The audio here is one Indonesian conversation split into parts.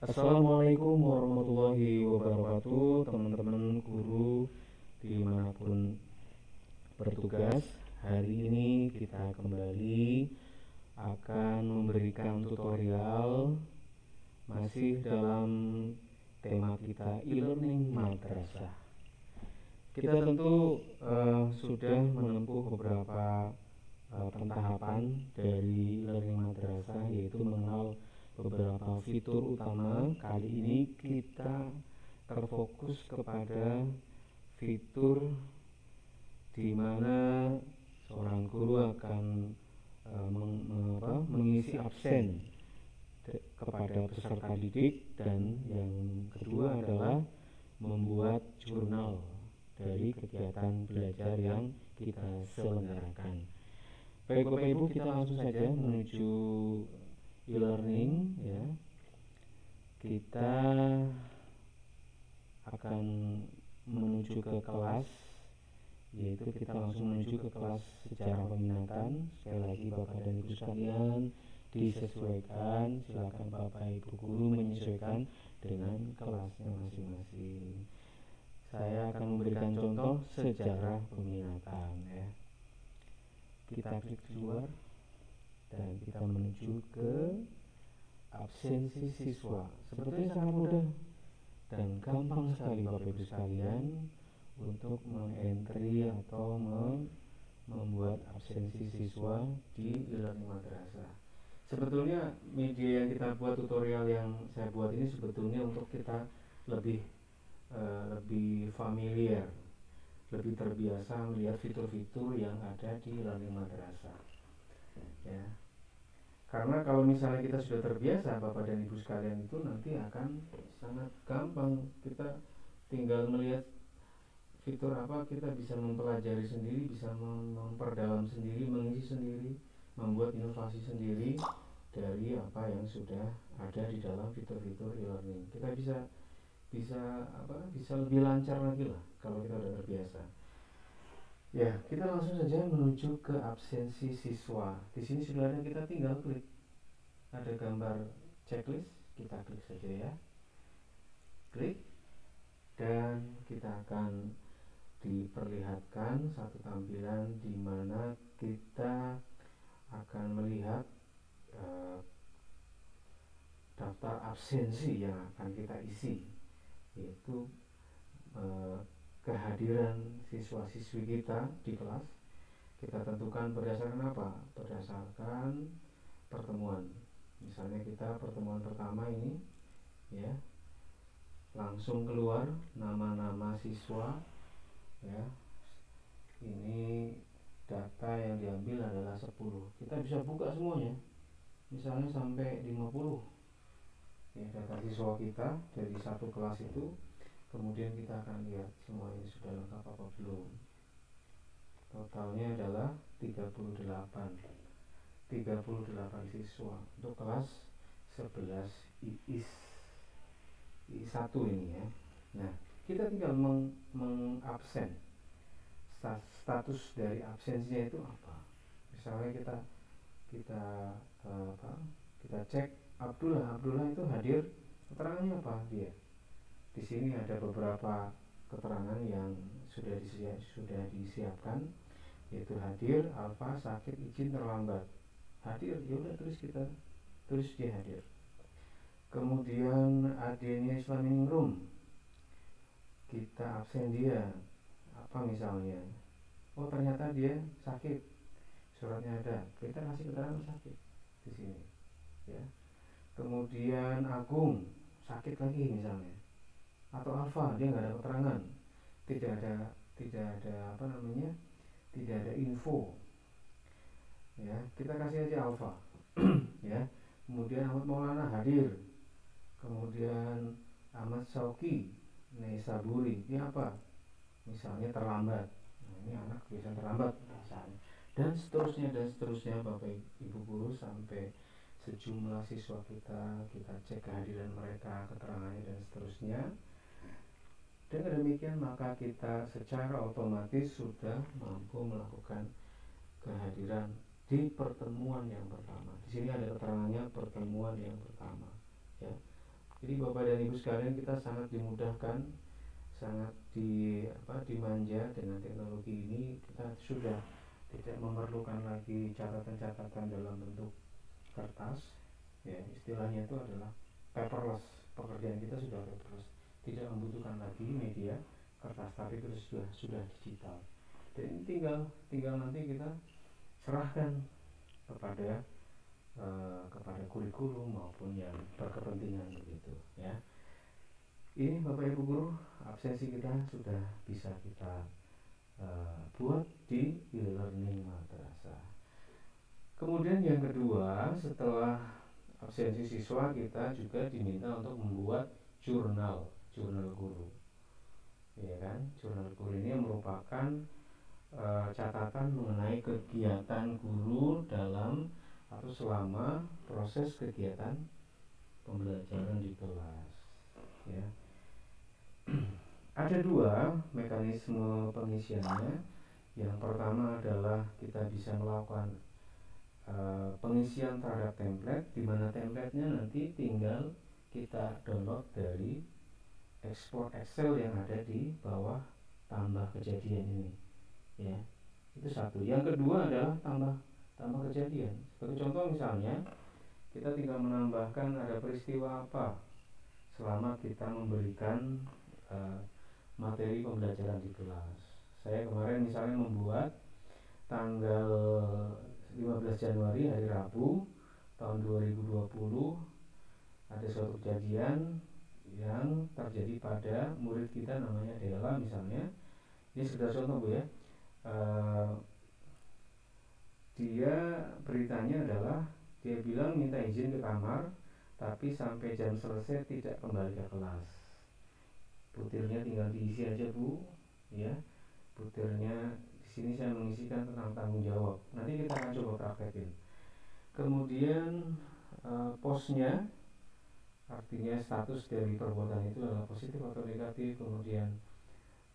Assalamualaikum warahmatullahi wabarakatuh, teman-teman guru dimanapun bertugas. Hari ini kita kembali akan memberikan tutorial masih dalam tema kita e-learning madrasah. Kita tentu sudah menempuh beberapa pentahapan dari e-learning madrasah, yaitu mengenal beberapa fitur utama. Kali ini kita terfokus kepada fitur di mana seorang guru akan mengisi absen kepada peserta didik, dan yang kedua adalah membuat jurnal dari kegiatan belajar yang kita selenggarakan. Baik Bapak Ibu, kita langsung saja menuju e-learning ya. Kita akan menuju ke kelas, yaitu kita langsung menuju ke kelas sejarah peminatan. Sekali lagi Bapak dan Ibu sekalian, disesuaikan, silakan Bapak Ibu guru menyesuaikan dengan kelasnya masing-masing. Saya akan memberikan contoh sejarah peminatan ya. Kita klik di luar dan kita menuju ke absensi siswa. Sebetulnya sangat mudah dan gampang sekali Bapak Ibu sekalian untuk mengentry atau membuat absensi siswa di e-learning madrasah. Sebetulnya media yang kita buat, tutorial yang saya buat ini sebetulnya untuk kita lebih familiar, lebih terbiasa melihat fitur-fitur yang ada di e-learning madrasah ya. Karena kalau misalnya kita sudah terbiasa Bapak dan Ibu sekalian, itu nanti akan sangat gampang. Kita tinggal melihat fitur apa, kita bisa mempelajari sendiri, bisa memperdalam sendiri, mengisi sendiri, membuat inovasi sendiri dari apa yang sudah ada di dalam fitur-fitur e-learning. Kita bisa lebih lancar lagi lah kalau kita sudah terbiasa. Ya, kita langsung saja menuju ke absensi siswa. Di sini sebenarnya kita tinggal klik, ada gambar checklist, kita klik saja ya. Klik, dan kita akan diperlihatkan satu tampilan di mana kita akan melihat daftar absensi yang akan kita isi, yaitu kehadiran siswa-siswi kita di kelas. Kita tentukan berdasarkan apa? Berdasarkan pertemuan. Misalnya kita pertemuan pertama ini ya, langsung keluar nama-nama siswa ya. Ini data yang diambil adalah 10. Kita bisa buka semuanya, misalnya sampai 50 ya, data siswa kita dari satu kelas itu. Kemudian kita akan lihat semua ini sudah lengkap apa belum. Totalnya adalah 38 siswa untuk kelas 11 IIS 1 ini ya. Nah, kita tinggal mengabsen. Status dari absensinya itu apa? Misalnya kita cek Abdullah itu hadir, keterangannya apa dia? Di sini ada beberapa keterangan yang sudah disiapkan, yaitu hadir, alfa, sakit, izin, terlambat. Hadir, ya udah tulis dia hadir. Kemudian adanya Islamic room, kita absen dia, apa misalnya? Oh ternyata dia sakit, suratnya ada, kita kasih keterangan sakit di sini ya. Kemudian Agung sakit lagi misalnya, atau Alfa dia nggak ada keterangan, tidak ada info ya, kita kasih aja Alfa ya. Kemudian Ahmad Maulana hadir, kemudian Ahmad Sauki Nesaburi ini apa, misalnya terlambat. Nah, ini anak biasa terlambat misalnya, dan seterusnya Bapak Ibu guru, sampai sejumlah siswa kita cek kehadiran mereka, keterangannya dan seterusnya. Dengan demikian maka kita secara otomatis sudah mampu melakukan kehadiran di pertemuan yang pertama. Di sini ada keterangannya pertemuan yang pertama ya. Jadi Bapak dan Ibu sekalian, kita sangat dimudahkan, sangat dimanja dengan teknologi ini. Kita sudah tidak memerlukan lagi catatan-catatan dalam bentuk kertas, ya, istilahnya itu adalah paperless. Pekerjaan kita sudah paperless, tidak membutuhkan lagi media kertas, tapi itu sudah digital. Dan ini tinggal nanti kita serahkan kepada kurikulum maupun yang berkepentingan begitu, ya. Ini Bapak Ibu guru, absensi kita sudah bisa kita buat di e-learning madrasah. Kemudian yang kedua, setelah absensi siswa, kita juga diminta untuk membuat jurnal guru, ya kan. Jurnal guru ini merupakan catatan mengenai kegiatan guru dalam atau selama proses kegiatan pembelajaran di kelas, ya. Ada dua mekanisme pengisiannya. Yang pertama adalah kita bisa melakukan pengisian terhadap template, di mana templatenya nanti tinggal kita download dari export Excel yang ada di bawah tambah kejadian ini, ya. Itu satu. Yang kedua adalah tambah kejadian. Sebagai contoh misalnya, kita tinggal menambahkan ada peristiwa apa selama kita memberikan materi pembelajaran di kelas. Saya kemarin misalnya membuat tanggal 15 Januari hari Rabu tahun 2020 ada suatu kejadian yang terjadi pada murid kita namanya Dela misalnya. Ini sekedar contoh Bu, ya. Dia beritanya adalah dia bilang minta izin ke kamar, tapi sampai jam selesai tidak kembali ke kelas. Butirnya tinggal diisi aja Bu, ya. Butirnya di sini saya mengisikan tentang tanggung jawab. Nanti kita akan coba praktekin. Kemudian posnya, artinya status dari perbuatan itu adalah positif atau negatif. Kemudian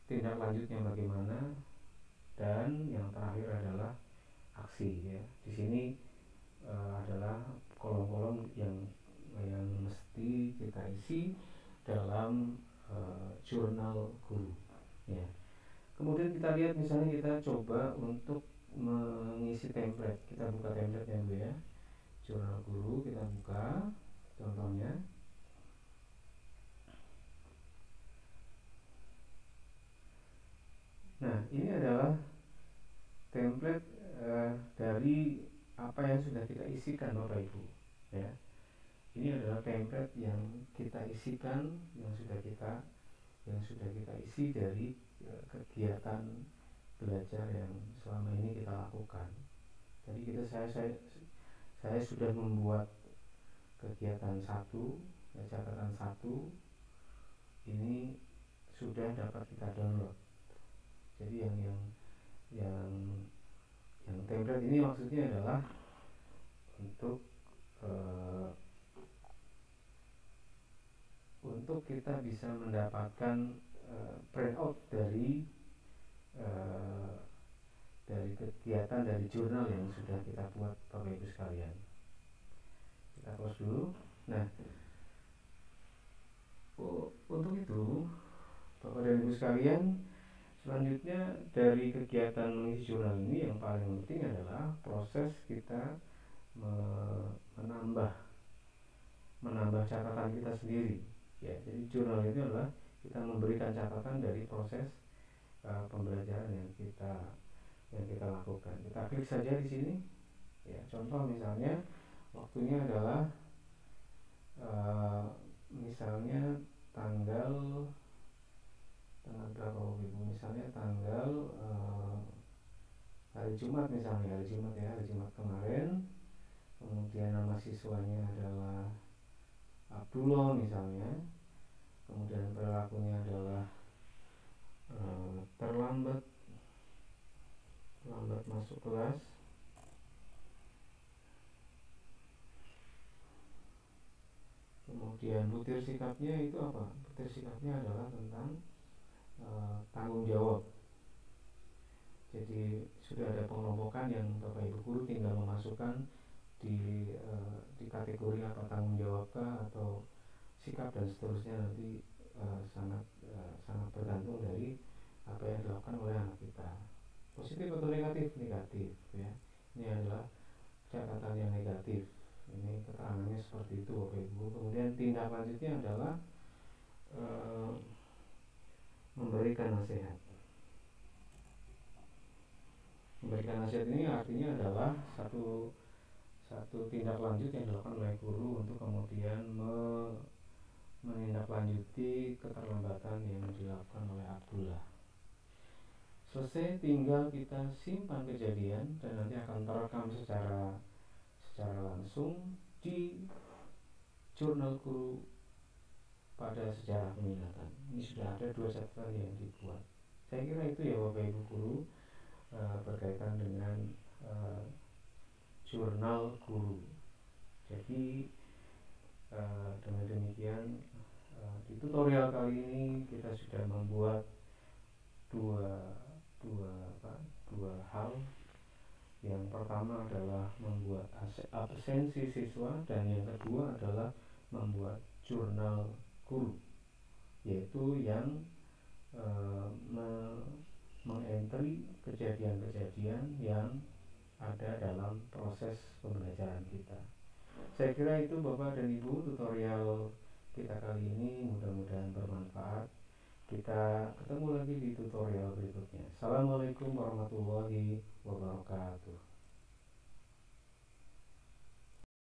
tindak lanjutnya bagaimana, dan yang terakhir adalah aksi, ya. Di sini adalah kolom-kolom yang mesti kita isi dalam jurnal guru, ya. Kemudian kita lihat misalnya kita coba untuk mengisi template. Kita buka template ya Bu, ya. Jurnal guru kita buka contohnya. Nah, ini adalah template dari apa yang sudah kita isikan Bapak Ibu, ya. Ini adalah template yang kita isikan, yang sudah kita isi dari kegiatan belajar yang selama ini kita lakukan. Jadi saya sudah membuat kegiatan 1, catatan 1 ini sudah dapat kita download. Jadi yang template ini maksudnya adalah untuk kita bisa mendapatkan printout dari kegiatan dari jurnal yang sudah kita buat Bapak Ibu sekalian. Kita close dulu. Nah, untuk itu Bapak dan Ibu sekalian, selanjutnya dari kegiatan mengisi jurnal ini yang paling penting adalah proses kita menambah catatan kita sendiri, ya. Jadi jurnal itu adalah kita memberikan catatan dari proses pembelajaran yang kita lakukan. Kita klik saja di sini, ya. Contoh misalnya waktunya adalah misalnya tanggal berapa Ibu? Misalnya tanggal hari Jumat misalnya, hari Jumat kemarin. Kemudian nama siswanya adalah Abdullah misalnya. Kemudian perilakunya adalah terlambat masuk kelas. Kemudian butir sikapnya itu apa? Butir sikapnya adalah tentang tanggung jawab. Jadi sudah ada pengelompokan yang Bapak Ibu guru tinggal memasukkan di kategori apa, tanggung jawabkah atau sikap dan seterusnya nanti sangat bergantung dari apa yang dilakukan oleh anak kita, positif atau negatif. Negatif ya, ini adalah catatan yang negatif, ini keterangannya seperti itu Bapak Ibu. Kemudian tindak lanjutnya adalah memberikan nasihat. Memberikan nasihat ini artinya adalah satu tindak lanjut yang dilakukan oleh guru untuk kemudian menindaklanjuti keterlambatan yang dilakukan oleh Abdullah. Selesai, tinggal kita simpan kejadian dan nanti akan terekam secara langsung di jurnal guru pada sejarah peminatan. Ini sudah ada 2 catatan yang dibuat. Saya kira itu ya Bapak Ibu guru berkaitan dengan jurnal guru. Jadi dengan demikian di tutorial kali ini kita sudah membuat dua hal. Yang pertama adalah membuat absensi siswa, dan yang kedua adalah membuat jurnal guru, yaitu yang mengentry kejadian-kejadian yang ada dalam proses pembelajaran kita. Saya kira itu Bapak dan Ibu tutorial kita kali ini, mudah-mudahan bermanfaat. Kita ketemu lagi di tutorial berikutnya. Assalamualaikum warahmatullahi wabarakatuh.